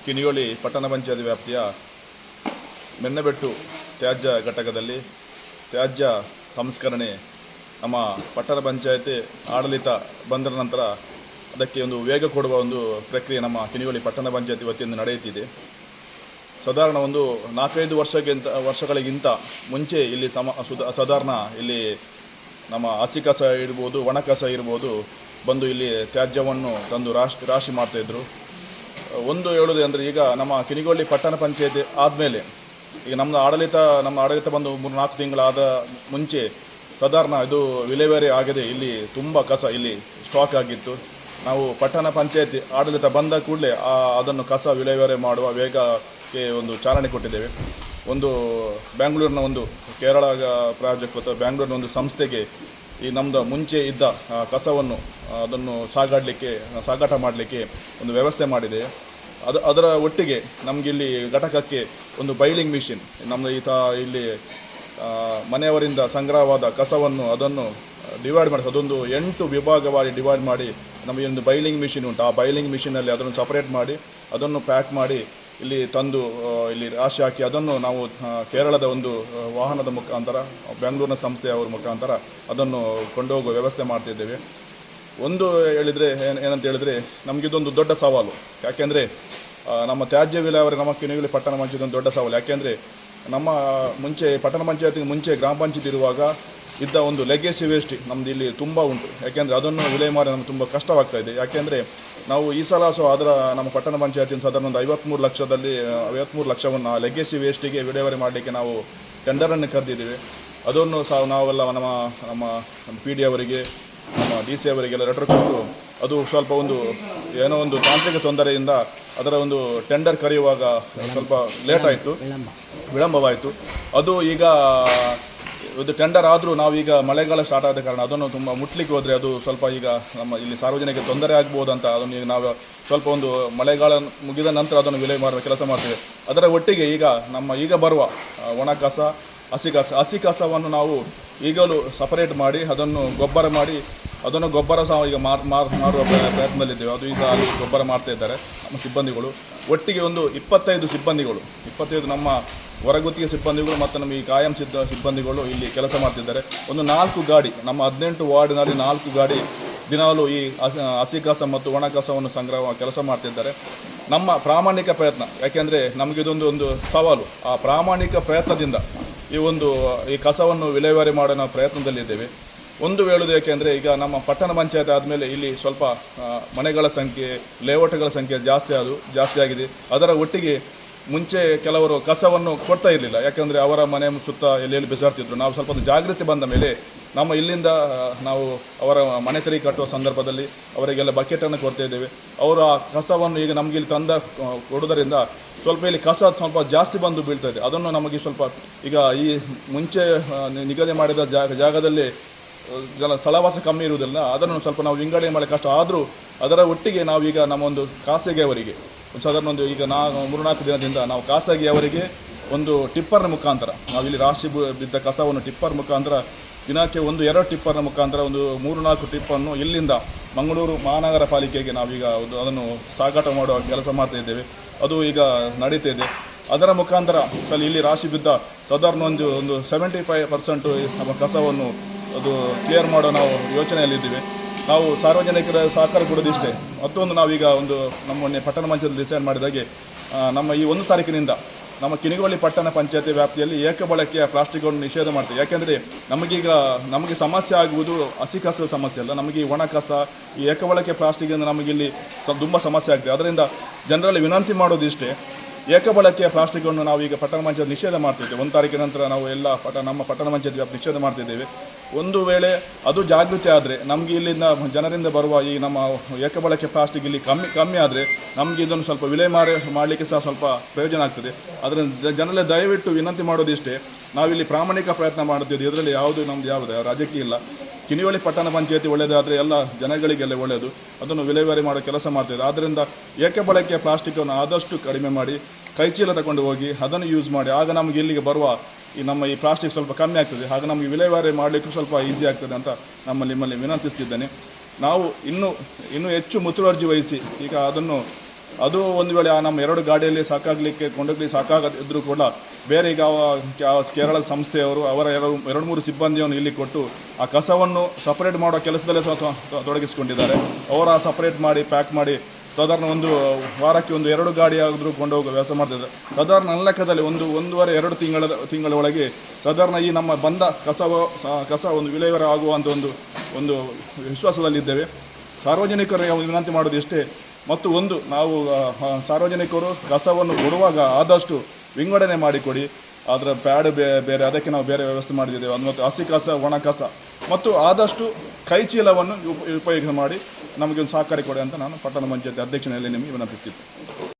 ಕಿನಿಯೋಳಿ ಪಟ್ಟಣ ಪಂಚಾಯತ್ ವ್ಯಾಪ್ತಿಯ ಮೆನ್ನಬೆಟ್ಟು ತ್ಯಾಜ್ಯ ಘಟಕದಲ್ಲಿ ತ್ಯಾಜ್ಯ ಸಂಸ್ಕರಣೆ ನಮ್ಮ ಪಟ್ಟಣ ಪಂಚಾಯತಿ ಆಡಳಿತ ಬಂದ ನಂತರ ಅದಕ್ಕೆ ಒಂದು ವೇಗ ಕೊಡುವ ಒಂದು ಪ್ರಕ್ರಿಯೆ ನಮ್ಮ ಕಿನಿಯೋಳಿ ಪಟ್ಟಣ ಪಂಚಾಯತಿ ವತಿಯಿಂದ ನಡೆಯುತ್ತಿದೆ. ಸಾಧಾರಣ ಒಂದು 4-5 ವರ್ಷಗಳಿಗಿಂತ ಮುಂಚೆ ಇಲ್ಲಿ ಸಾಧಾರಣ ಇಲ್ಲಿ ನಮ್ಮ ಹಸಿ ಕಸ ಇರ್ಬೋದು, ಒಣ ಕಸ ಇರ್ಬೋದು, ಬಂದು ಇಲ್ಲಿ ತ್ಯಾಜ್ಯವನ್ನು ತಂದು ರಾಶಿ ಮಾಡ್ತಾಯಿದ್ರು. ಒಂದು ಹೇಳೋದು ಅಂದರೆ ಈಗ ನಮ್ಮ ಕಿನಿಗೋಳಿ ಪಟ್ಟಣ ಪಂಚಾಯತಿ ಆದಮೇಲೆ ಈಗ ನಮ್ಮ ಆಡಳಿತ ಬಂದು 3-4 ತಿಂಗಳಾದ ಮುಂಚೆ ಸಾಧಾರಣ ಇದು ವಿಲೇವಾರಿ ಆಗದೆ ಇಲ್ಲಿ ತುಂಬ ಕಸ ಇಲ್ಲಿ ಸ್ಟಾಕ್ ಆಗಿತ್ತು. ನಾವು ಪಟ್ಟಣ ಪಂಚಾಯತಿ ಆಡಳಿತ ಬಂದ ಕೂಡಲೇ ಅದನ್ನು ಕಸ ವಿಲೇವಾರಿ ಮಾಡುವ ವೇಗಕ್ಕೆ ಒಂದು ಚಾಲನೆ ಕೊಟ್ಟಿದ್ದೇವೆ. ಒಂದು ಬೆಂಗಳೂರಿನ ಒಂದು ಕೇರಳ ಪ್ರಾಜೆಕ್ಟ್ ಅಥವಾ ಬೆಂಗಳೂರಿನ ಒಂದು ಸಂಸ್ಥೆಗೆ ಈ ನಮ್ಮದು ಮುಂಚೆ ಇದ್ದ ಕಸವನ್ನು ಅದನ್ನು ಸಾಗಾಟ ಮಾಡಲಿಕ್ಕೆ ಒಂದು ವ್ಯವಸ್ಥೆ ಮಾಡಿದೆ. ಅದರ ಒಟ್ಟಿಗೆ ನಮಗಿಲ್ಲಿ ಘಟಕಕ್ಕೆ ಒಂದು ಬೈಲಿಂಗ್ ಮಿಷಿನ್ ನಮ್ಮದು ಇಲ್ಲಿ ಮನೆಯವರಿಂದ ಸಂಗ್ರಹವಾದ ಕಸವನ್ನು ಅದನ್ನು ಡಿವೈಡ್ ಮಾಡಿ ಅದೊಂದು 8 ವಿಭಾಗವಾಗಿ ಡಿವೈಡ್ ಮಾಡಿ ನಮಗೆ ಒಂದು ಬೈಲಿಂಗ್ ಮಿಷಿನ್ ಉಂಟು. ಆ ಬೈಲಿಂಗ್ ಮಿಷಿನಲ್ಲಿ ಅದನ್ನು ಸಪರೇಟ್ ಮಾಡಿ ಅದನ್ನು ಪ್ಯಾಕ್ ಮಾಡಿ ಇಲ್ಲಿ ತಂದು ಇಲ್ಲಿ ರಾಶಿ ಹಾಕಿ ಅದನ್ನು ನಾವು ಕೇರಳದ ಒಂದು ವಾಹನದ ಮುಖಾಂತರ ಬೆಂಗಳೂರಿನ ಸಂಸ್ಥೆಯವರ ಮುಖಾಂತರ ಅದನ್ನು ಕೊಂಡೋಗುವ ವ್ಯವಸ್ಥೆ ಮಾಡ್ತಿದ್ದೇವೆ. ಒಂದು ಹೇಳಿದರೆ ಏನಂತ ಹೇಳಿದರೆ ನಮಗಿದೊಂದು ದೊಡ್ಡ ಸವಾಲು. ಯಾಕೆಂದರೆ ನಮ್ಮ ತ್ಯಾಜ್ಯ ವಿಲೇವಾರಿ ನಮ್ಮ ಕಿನಿಗೋಳಿ ಪಟ್ಟಣ ಪಂಚಾಯತ್ ಒಂದು ದೊಡ್ಡ ಸವಾಲು. ಯಾಕೆಂದರೆ ನಮ್ಮ ಮುಂಚೆ ಪಟ್ಟಣ ಪಂಚಾಯತಿಗೆ ಮುಂಚೆ ಗ್ರಾಮ ಪಂಚಾಯತ್ ಇರುವಾಗ ಇದ್ದ ಒಂದು ಲೆಗೇಸಿ ವೇಸ್ಟ್ ನಮ್ಮದು ಇಲ್ಲಿ ತುಂಬ ಉಂಟು. ಯಾಕೆಂದರೆ ಅದನ್ನು ವಿಲೇವಾರಿ ನಮಗೆ ತುಂಬ ಕಷ್ಟವಾಗ್ತಾಯಿದೆ. ಯಾಕೆಂದರೆ ನಾವು ಈ ಸಲ ಅದರ ನಮ್ಮ ಪಟ್ಟಣ ಪಂಚಾಯತಿನ ಸಾಧಾರಣ ಒಂದು 53 ಲಕ್ಷವನ್ನು ಆ ಲೆಗೇಸಿ ವೇಸ್ಟಿಗೆ ವಿಲೇವಾರಿ ಮಾಡಲಿಕ್ಕೆ ನಾವು ಟೆಂಡರನ್ನು ಕರೆದಿದ್ದೀವಿ. ಅದನ್ನು ನಾವೆಲ್ಲ ನಮ್ಮ ಪಿ ಡಿ ಅವರಿಗೆ ನಮ್ಮ ಡಿ ಸಿ ಅವರಿಗೆಲ್ಲ ಲೆಟರ್ ಕೊಟ್ಟು ಅದು ಸ್ವಲ್ಪ ಏನೋ ಒಂದು ತಾಂತ್ರಿಕ ತೊಂದರೆಯಿಂದ ಅದರ ಒಂದು ಟೆಂಡರ್ ಕರೆಯುವಾಗ ಸ್ವಲ್ಪ ಲೇಟ್ ಆಯಿತು, ವಿಳಂಬವಾಯಿತು. ಅದು ಈಗ ಇದು ಟೆಂಡರ್ ಆದರೂ ನಾವೀಗ ಮಳೆಗಾಲ ಸ್ಟಾರ್ಟ್ ಆದ ಕಾರಣ ಅದನ್ನು ತುಂಬ ಮುಟ್ಲಿಕ್ಕೆ ಹೋದರೆ ಅದು ಸ್ವಲ್ಪ ಈಗ ನಮ್ಮ ಇಲ್ಲಿ ಸಾರ್ವಜನಿಕ ತೊಂದರೆ ಆಗ್ಬೋದಂತ ಅದನ್ನು ಈಗ ನಾವು ಸ್ವಲ್ಪ ಒಂದು ಮಳೆಗಾಲ ಮುಗಿದ ನಂತರ ಅದನ್ನು ವಿಲೇ ಮಾಡುವ ಕೆಲಸ ಮಾಡ್ತೇವೆ. ಅದರ ಒಟ್ಟಿಗೆ ಈಗ ಬರುವ ಒಣ ಕಸ, ಹಸಿ ಕಸವನ್ನು ನಾವು ಈಗಲೂ ಸಪರೇಟ್ ಮಾಡಿ ಅದನ್ನು ಗೊಬ್ಬರ ಮಾಡಿ ಅದನ್ನು ಗೊಬ್ಬರ ಸಹ ಈಗ ಮಾರುವ ಪ್ರಯತ್ನದಲ್ಲಿದ್ದೇವೆ. ಅದು ಈಗ ಅಲ್ಲಿ ಗೊಬ್ಬರ ಮಾಡ್ತಾ ಇದ್ದಾರೆ ನಮ್ಮ ಸಿಬ್ಬಂದಿಗಳು. ಒಟ್ಟಿಗೆ ಒಂದು 25 ಸಿಬ್ಬಂದಿಗಳು, 25 ನಮ್ಮ ಹೊರಗುತ್ತಿಗೆ ಸಿಬ್ಬಂದಿಗಳು ಮತ್ತು ನಮ್ಮ ಈ ಕಾಯಂ ಸಿಬ್ಬಂದಿಗಳು ಇಲ್ಲಿ ಕೆಲಸ ಮಾಡ್ತಿದ್ದಾರೆ. ಒಂದು 4 ಗಾಡಿ ನಮ್ಮ 18 ವಾರ್ಡಿನಲ್ಲಿ 4 ಗಾಡಿ ದಿನಾಲೂ ಈ ಹಸಿ ಕಸ ಮತ್ತು ಒಣ ಕಸವನ್ನು ಕೆಲಸ ಮಾಡ್ತಿದ್ದಾರೆ. ನಮ್ಮ ಪ್ರಾಮಾಣಿಕ ಪ್ರಯತ್ನ, ಯಾಕೆಂದರೆ ನಮಗಿದೊಂದು ಸವಾಲು. ಆ ಪ್ರಾಮಾಣಿಕ ಪ್ರಯತ್ನದಿಂದ ಈ ಕಸವನ್ನು ವಿಲೇವಾರಿ ಮಾಡೋ ನಾವು ಪ್ರಯತ್ನದಲ್ಲಿದ್ದೇವೆ. ಒಂದು ಹೇಳೋದು ಏಕೆಂದರೆ ಈಗ ನಮ್ಮ ಪಟ್ಟಣ ಪಂಚಾಯತ್ ಆದಮೇಲೆ ಇಲ್ಲಿ ಸ್ವಲ್ಪ ಮನೆಗಳ ಸಂಖ್ಯೆ, ಲೇಔಟ್ಗಳ ಸಂಖ್ಯೆ ಜಾಸ್ತಿ ಆಗಿದೆ. ಅದರ ಒಟ್ಟಿಗೆ ಮುಂಚೆ ಕೆಲವರು ಕಸವನ್ನು ಕೊಡ್ತಾ ಇರಲಿಲ್ಲ. ಯಾಕೆಂದರೆ ಅವರ ಮನೆ ಸುತ್ತ ಎಲ್ಲೆಲ್ಲಿ ಬಿಸಾಡ್ತಿದ್ರು. ನಾವು ಸ್ವಲ್ಪ ಜಾಗೃತಿ ಬಂದ ಮೇಲೆ ನಮ್ಮ ಇಲ್ಲಿಂದ ನಾವು ಅವರ ಮನೆ ತೆರಿಗೆ ಕಟ್ಟುವ ಸಂದರ್ಭದಲ್ಲಿ ಅವರಿಗೆಲ್ಲ ಬಕೆಟನ್ನು ಕೊಡ್ತಾ ಇದ್ದೇವೆ. ಅವರು ಆ ಕಸವನ್ನು ಈಗ ನಮಗೆ ಇಲ್ಲಿ ಕೊಡೋದರಿಂದ ಸ್ವಲ್ಪ ಇಲ್ಲಿ ಕಸ ಸ್ವಲ್ಪ ಜಾಸ್ತಿ ಬಂದು ಬೀಳ್ತಾ ಇದೆ. ಅದನ್ನು ನಮಗೆ ಸ್ವಲ್ಪ ಈಗ ಈ ಮುಂಚೆ ನಿಗದಿ ಮಾಡಿದ ಜಾಗದಲ್ಲಿ ಸ್ಥಳವಾಸ ಕಮ್ಮಿ ಇರುವುದಿಲ್ಲ. ಅದನ್ನು ಸ್ವಲ್ಪ ನಾವು ವಿಂಗಡಣೆ ಮಾಡಿ ಕಷ್ಟ ಆದರೂ ಅದರ ಒಟ್ಟಿಗೆ ನಾವೀಗ ನಮ್ಮೊಂದು ಖಾಸಗಿಯವರಿಗೆ ಸಾಧಾರಣ ಈಗ 3-4 ದಿನದಿಂದ ನಾವು ಖಾಸಗಿಯವರಿಗೆ ಒಂದು ಟಿಪ್ಪರ್ನ ಮುಖಾಂತರ ನಾವಿಲ್ಲಿ ರಾಶಿ ಬಿದ್ದ ಕಸವನ್ನು ಟಿಪ್ಪರ್ ಮುಖಾಂತರ ದಿನಕ್ಕೆ 1-2 ಟಿಪ್ಪರ್ನ ಮುಖಾಂತರ ಒಂದು 3-4 ಟಿಪ್ಪನ್ನು ಇಲ್ಲಿಂದ ಮಂಗಳೂರು ಮಹಾನಗರ ಪಾಲಿಕೆಗೆ ನಾವೀಗ ಅದನ್ನು ಸಾಗಾಟ ಮಾಡುವ ಕೆಲಸ ಮಾಡ್ತಾ ಇದ್ದೇವೆ. ಅದು ಈಗ ನಡೀತಾ ಇದೆ. ಅದರ ಮುಖಾಂತರ ಇಲ್ಲಿ ರಾಶಿ ಬಿದ್ದ ಸಾಧಾರಣ ಒಂದು 75% ನಮ್ಮ ಕಸವನ್ನು ಅದು ಕ್ಲಿಯರ್ ಮಾಡೋ ನಾವು ಯೋಚನೆಯಲ್ಲಿದ್ದೀವಿ. ನಾವು ಸಾರ್ವಜನಿಕರ ಸಹಕಾರ ಕೊಡೋದಿಷ್ಟೇ. ಮತ್ತೊಂದು ನಾವೀಗ ನಮ್ಮ ಪಟ್ಟಣ ಪಂಚಾಯತ್ ಡಿಸೈಡ್ ಮಾಡಿದಾಗೆ ನಮ್ಮ ಈ 1 ತಾರೀಕಿನಿಂದ ನಮ್ಮ ಕಿನಿಗೋಳಿ ಪಟ್ಟಣ ಪಂಚಾಯತಿ ವ್ಯಾಪ್ತಿಯಲ್ಲಿ ಏಕಬಳಕೆಯ ಪ್ಲಾಸ್ಟಿಕ್ಗಳನ್ನು ನಿಷೇಧ ಮಾಡ್ತೀವಿ. ಯಾಕೆಂದರೆ ನಮಗೆ ಸಮಸ್ಯೆ ಆಗುವುದು ಹಸಿ ಕಸದ ಸಮಸ್ಯೆ ಅಲ್ಲ, ನಮಗೆ ಈ ಒಣ ಕಸ, ಈ ಏಕಬಳಕೆ ಪ್ಲಾಸ್ಟಿಕ್ಕಿಂದ ನಮಗಿಲ್ಲಿ ತುಂಬ ಸಮಸ್ಯೆ ಆಗ್ತದೆ. ಅದರಿಂದ ಜನರಲ್ಲಿ ವಿನಂತಿ ಮಾಡೋದಿಷ್ಟೇ, ಏಕಬಳಕೆಯ ಪ್ಲಾಸ್ಟಿಕ್ಕನ್ನು ನಾವೀಗ ಪಟ್ಟಣ ಪಂಚಾಯತ್ ನಿಷೇಧ ಮಾಡ್ತಿದ್ದೇವೆ. 1 ತಾರೀಕಿನ ನಂತರ ನಾವು ಎಲ್ಲ ನಮ್ಮ ಪಟ್ಟಣ ಪಂಚಾಯತ್ ವ್ಯಾಪ್ತಿ ನಿಷೇಧ ಮಾಡ್ತಿದ್ದೇವೆ. ಒಂದು ವೇಳೆ ಅದು ಜಾಗೃತಿ ಆದರೆ ನಮಗೆ ಇಲ್ಲಿಂದ ಜನರಿಂದ ಬರುವ ಈ ನಮ್ಮ ಏಕಬಳಕೆ ಪ್ಲಾಸ್ಟಿಕ್ ಇಲ್ಲಿ ಕಮ್ಮಿ ಆದರೆ ನಮಗೆ ಇದನ್ನು ಸ್ವಲ್ಪ ಮಾಡಲಿಕ್ಕೆ ಸಹ ಸ್ವಲ್ಪ ಪ್ರಯೋಜನ ಆಗ್ತದೆ. ಅದರಿಂದ ಜನರಲ್ಲೇ ದಯವಿಟ್ಟು ವಿನಂತಿ ಮಾಡೋದಿಷ್ಟೇ, ನಾವಿಲ್ಲಿ ಪ್ರಾಮಾಣಿಕ ಪ್ರಯತ್ನ ಮಾಡುತ್ತಿದ್ದೇವೆ. ಇದರಲ್ಲಿ ನಮ್ಮದು ರಾಜಕೀಯ ಇಲ್ಲ. ಕಿನಿಗೋಳಿ ಪಟ್ಟಣ ಪಂಚಾಯತಿ ಒಳ್ಳೆಯದಾದರೆ ಎಲ್ಲ ಜನಗಳಿಗೆಲ್ಲ ಒಳ್ಳೆಯದು. ಅದನ್ನು ವಿಲೇವಾರಿ ಮಾಡೋ ಕೆಲಸ ಮಾಡ್ತಿದೆ. ಆದ್ದರಿಂದ ಏಕಬಳಕೆಯ ಪ್ಲಾಸ್ಟಿಕ್ಕನ್ನು ಆದಷ್ಟು ಕಡಿಮೆ ಮಾಡಿ ಕೈಚೀಲ ತಗೊಂಡು ಹೋಗಿ ಅದನ್ನು ಯೂಸ್ ಮಾಡಿ. ಆಗ ನಮಗೆ ಇಲ್ಲಿಗೆ ಬರುವ ನಮ್ಮ ಈ ಪ್ಲಾಸ್ಟಿಕ್ ಸ್ವಲ್ಪ ಕಮ್ಮಿ ಆಗ್ತದೆ. ಹಾಗೆ ನಮಗೆ ವಿಲೇವಾರಿ ಮಾಡಲಿಕ್ಕೂ ಸ್ವಲ್ಪ ಈಸಿ ಆಗ್ತದೆ ಅಂತ ನಿಮ್ಮಲ್ಲಿ ವಿನಂತಿಸ್ತಿದ್ದೇನೆ. ನಾವು ಇನ್ನೂ ಹೆಚ್ಚು ಮುತುವರ್ಜಿ ವಹಿಸಿ ಈಗ ಅದನ್ನು ಅದು ಒಂದು ವೇಳೆ ಆ ನಮ್ಮ 2 ಗಾಡಿಯಲ್ಲಿ ಸಾಕಾಗಲಿಕ್ಕೆ ಕೊಂಡೋಗ್ಲಿಕ್ಕೆ ಸಾಕಾಗದಿದ್ದರೂ ಕೂಡ ಬೇರೆ ಈಗ ಕೇರಳ ಸಂಸ್ಥೆಯವರು ಅವರ 2-3 ಸಿಬ್ಬಂದಿಯನ್ನು ಇಲ್ಲಿ ಕೊಟ್ಟು ಆ ಕಸವನ್ನು ಸಪರೇಟ್ ಮಾಡುವ ಕೆಲಸದಲ್ಲೇ ತೊಡಗಿಸಿಕೊಂಡಿದ್ದಾರೆ. ಅವರ ಸಪರೇಟ್ ಮಾಡಿ ಪ್ಯಾಕ್ ಮಾಡಿ ಸಾಧಾರಣ ಒಂದು ವಾರಕ್ಕೆ 1-2 ಗಾಡಿ ಆದರೂ ಕೊಂಡೋಗುವ ವ್ಯವಸ್ಥೆ ಮಾಡ್ತಿದ್ದಾರೆ. ಸಾಧಾರಣ ನನ್ನ ಲೆಕ್ಕದಲ್ಲಿ 1-1.5-2 ತಿಂಗಳ ಒಳಗೆ ಸಾಧಾರಣ ಈ ನಮ್ಮ ಬಂದ ಕಸ ಒಂದು ವಿಲೇವಾರಿ ಆಗುವಂಥ ಒಂದು ವಿಶ್ವಾಸದಲ್ಲಿದ್ದೇವೆ. ಸಾರ್ವಜನಿಕರಿಗೆ ವಿನಂತಿ ಮಾಡೋದು ಇಷ್ಟೇ. ಮತ್ತು ನಾವು ಸಾರ್ವಜನಿಕರು ಕಸವನ್ನು ಕೊಡುವಾಗ ಆದಷ್ಟು ವಿಂಗಡಣೆ ಮಾಡಿಕೊಡಿ. ಅದರ ಪ್ಯಾಡ್ ಬೇರೆ ಅದಕ್ಕೆ ನಾವು ಬೇರೆ ವ್ಯವಸ್ಥೆ ಮಾಡಿದ್ದೇವೆ. ಮತ್ತು ಹಸಿ ಕಸ, ಒಣ ಕಸ ಮತ್ತು ಆದಷ್ಟು ಕೈಚೀಲವನ್ನು ಉಪಯೋಗ ಮಾಡಿ ನಮಗೆ ಒಂದು ಸಹಕಾರಿ ಕೊಡಿ ಅಂತ ನಾನು ಪಟ್ಟಣ ಪಂಚಾಯತ್ ಅಧ್ಯಕ್ಷನಲ್ಲಿ ನಿಮಗೆ ವಿನಂತಿಸ್ತಿದ್ದೆ.